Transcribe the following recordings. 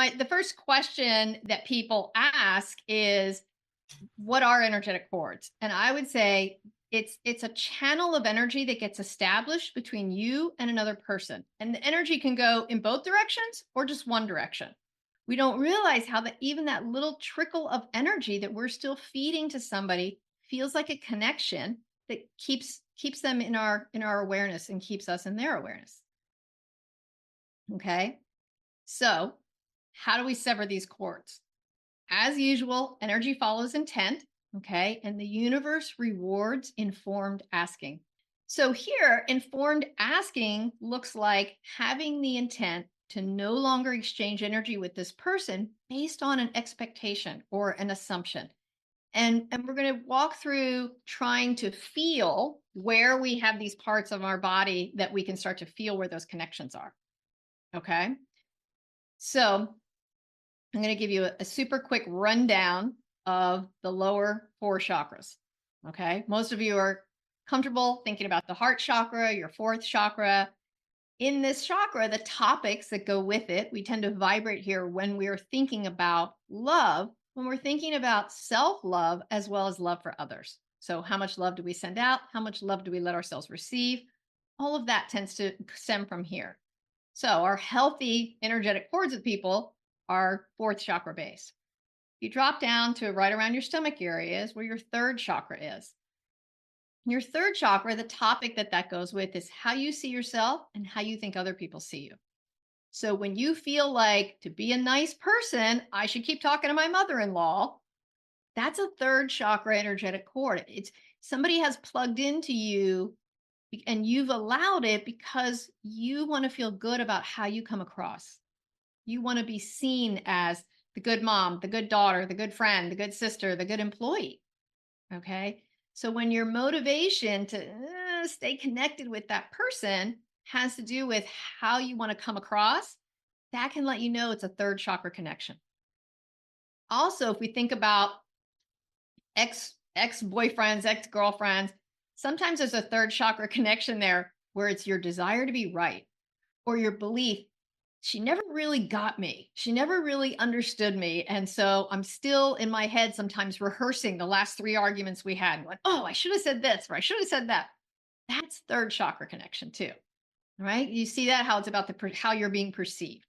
the first question that people ask is, what are energetic cords? And I would say it's a channel of energy that gets established between you and another person. And the energy can go in both directions or just one direction. We don't realize how that even that little trickle of energy that we're still feeding to somebody feels like a connection that keeps them in our awareness and keeps us in their awareness. Okay? So, how do we sever these cords? As usual, energy follows intent, okay? And the universe rewards informed asking. So here, informed asking looks like having the intent to no longer exchange energy with this person based on an expectation or an assumption. And we're going to walk through trying to feel where we have these parts of our body that we can start to feel where those connections are. Okay? So, I'm going to give you a super quick rundown of the lower four chakras. Okay. Most of you are comfortable thinking about the heart chakra, your fourth chakra. In this chakra, the topics that go with it, we tend to vibrate here when we are thinking about love, when we're thinking about self love as well as love for others. So, how much love do we send out? How much love do we let ourselves receive? All of that tends to stem from here. So, our healthy energetic cords with people are fourth chakra base. You drop down to right around your stomach areas where your third chakra is. Your third chakra, the topic that goes with is how you see yourself and how you think other people see you. So when you feel like to be a nice person, I should keep talking to my mother-in-law, that's a third chakra energetic cord. It's somebody has plugged into you and you've allowed it because you want to feel good about how you come across. You want to be seen as the good mom, the good daughter, the good friend, the good sister, the good employee. Okay. So when your motivation to stay connected with that person has to do with how you want to come across, that can let you know it's a third chakra connection. Also, if we think about ex-boyfriends, ex-girlfriends, sometimes there's a third chakra connection there where it's your desire to be right or your belief she never really got me. She never really understood me. And so I'm still in my head sometimes rehearsing the last three arguments we had. Going, oh, I should have said this or I should have said that. That's third chakra connection too. Right? You see that how it's about how you're being perceived.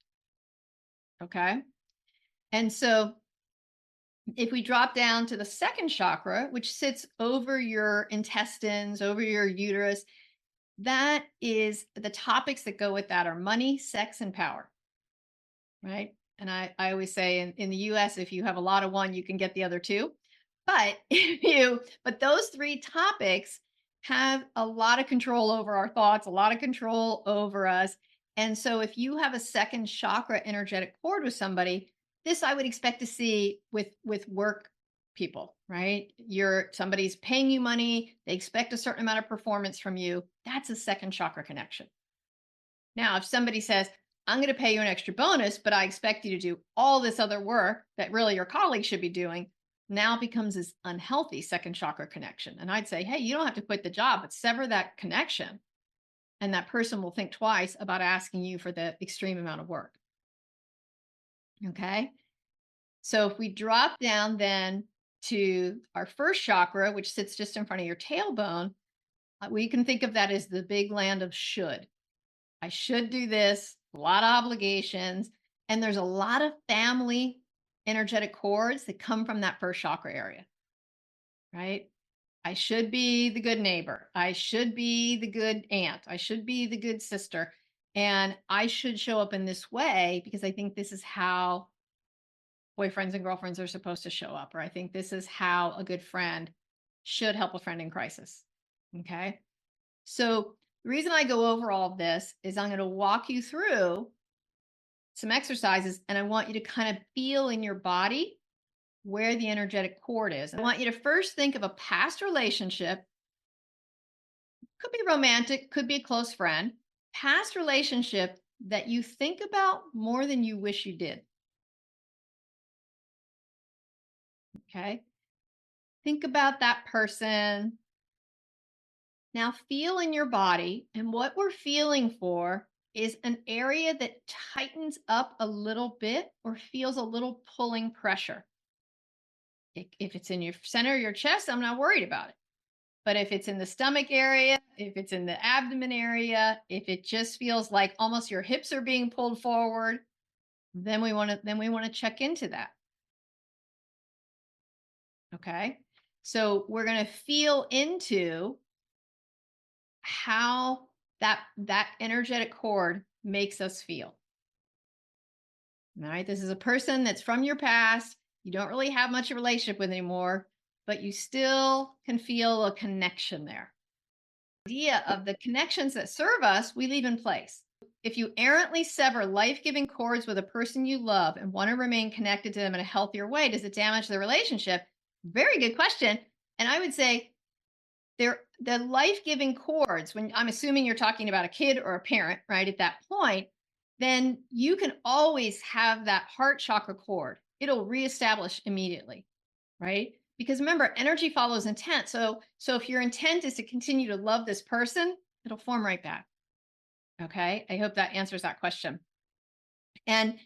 Okay. And so if we drop down to the second chakra, which sits over your intestines, over your uterus, that is the topics that go with that are money, sex, and power. Right. And I always say in the US, if you have a lot of one, you can get the other two. But but those three topics have a lot of control over our thoughts, a lot of control over us. And so if you have a second chakra energetic cord with somebody, this I would expect to see with work people, right? Somebody's paying you money, they expect a certain amount of performance from you. That's a second chakra connection. Now, if somebody says, I'm going to pay you an extra bonus, but I expect you to do all this other work that really your colleague should be doing, now it becomes this unhealthy second chakra connection. And I'd say, hey, you don't have to quit the job, but sever that connection. And that person will think twice about asking you for the extreme amount of work. Okay. So if we drop down then to our first chakra, which sits just in front of your tailbone, we can think of that as the big land of should. I should do this, a lot of obligations. And there's a lot of family energetic cords that come from that first chakra area, right? I should be the good neighbor. I should be the good aunt. I should be the good sister. And I should show up in this way because I think this is how boyfriends and girlfriends are supposed to show up. Or I think this is how a good friend should help a friend in crisis. Okay. So the reason I go over all of this is I'm going to walk you through some exercises and I want you to kind of feel in your body where the energetic cord is. I want you to first think of a past relationship, could be romantic, could be a close friend, past relationship that you think about more than you wish you did. Okay. Think about that person. Now feel in your body and what we're feeling for is an area that tightens up a little bit or feels a little pulling pressure. If it's in your center of your chest, I'm not worried about it. But if it's in the stomach area, if it's in the abdomen area, if it just feels like almost your hips are being pulled forward, then we want to check into that. Okay? So we're going to feel into how that energetic cord makes us feel. All right? This is a person that's from your past. You don't really have much of a relationship with anymore, but you still can feel a connection there. Idea of the connections that serve us, we leave in place. If you errantly sever life-giving cords with a person you love and want to remain connected to them in a healthier way, does it damage the relationship? Very good question. And I would say the life-giving cords, when I'm assuming you're talking about a kid or a parent, right? At that point, then you can always have that heart chakra cord. It'll reestablish immediately, right? Because remember, energy follows intent. So if your intent is to continue to love this person, it'll form right back. Okay? I hope that answers that question. And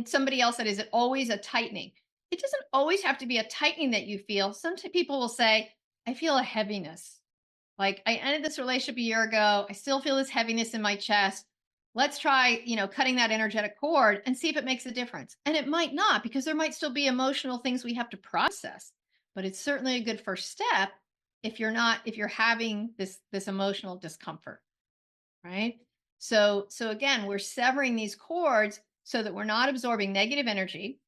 somebody else said, is it always a tightening? It doesn't always have to be a tightening that you feel. Some people will say, I feel a heaviness. Like I ended this relationship a year ago. I still feel this heaviness in my chest. Let's try, cutting that energetic cord and see if it makes a difference. And it might not, because there might still be emotional things we have to process. But it's certainly a good first step if you're having this emotional discomfort, right? So again, we're severing these cords so that we're not absorbing negative energy,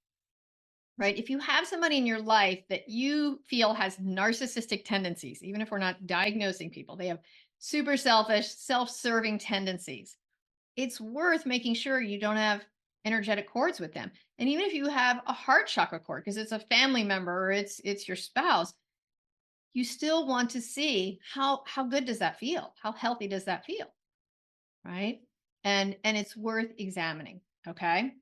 right? If you have somebody in your life that you feel has narcissistic tendencies, even if we're not diagnosing people, they have super selfish, self-serving tendencies. It's worth making sure you don't have energetic cords with them. And even if you have a heart chakra cord, because it's a family member or it's your spouse, you still want to see how good does that feel? How healthy does that feel? Right? And it's worth examining. Okay.